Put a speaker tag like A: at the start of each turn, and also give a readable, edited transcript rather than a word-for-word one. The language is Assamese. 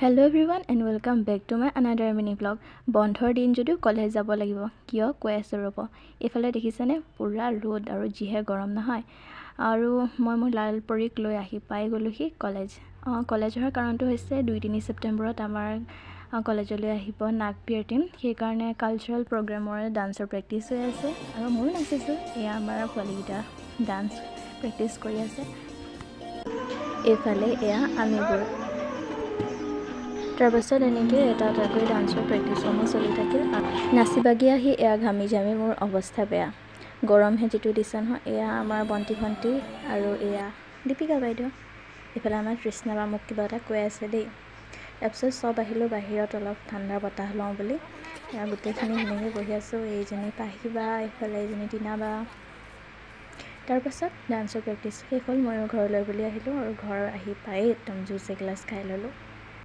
A: Hello' everyone and welcome back to my another mini vlog. বন্ধৰ দিন যদিও কলেজ যাব লাগিব, কিয় কৈ আছোঁ ৰ'ব। এইফালে দেখিছেনে পূৰা ৰ'দ আৰু যিহে গৰম নহয়। আৰু মই মোৰ লালপৰীক লৈ আহি পাই গ'লোহি কলেজ। কলেজ অহাৰ কাৰণটো হৈছে 2-3 ছেপ্টেম্বৰত আমাৰ কলেজলৈ আহিব নাগপিয়াৰ টীম। সেইকাৰণে কালচাৰেল প্ৰগ্ৰেমৰ ডান্সৰ প্ৰেক্টিচ হৈ আছে আৰু ময়ো নাচিছোঁ। এয়া আমাৰ পোৱালীকেইটা ডান্স প্ৰেক্টিচ কৰি আছে। এইফালে এয়া আমিবোৰ। তাৰপাছত এনেকৈ এটা এটাকৈ ডান্সৰ প্ৰেক্টিচসমূহ চলি থাকিল। নাচি বাগি আহি এয়া ঘামি জামি মোৰ অৱস্থা বেয়া। গৰমহে যিটো দিছে নহয়। এয়া আমাৰ বন্তি ভণ্টি আৰু এয়া দীপিকা বাইদেউ। এইফালে আমাৰ তৃষ্ণা বা মোক কিবা এটা কৈ আছে দেই। তাৰপিছত চব আহিলোঁ বাহিৰত অলপ ঠাণ্ডা বতাহ লওঁ বুলি। এয়া গোটেইখিনি ধুনীয়াকৈ বহি আছোঁ। এইজনী পাহিবা, এইফালে এইজনী টিনা বা। তাৰপাছত ডান্সৰ প্ৰেক্টিচ শেষ হ'ল। ময়ো ঘৰলৈ বুলি আহিলোঁ আৰু ঘৰ আহি পায়েই একদম জুচ এগিলাচ খাই ল'লোঁ।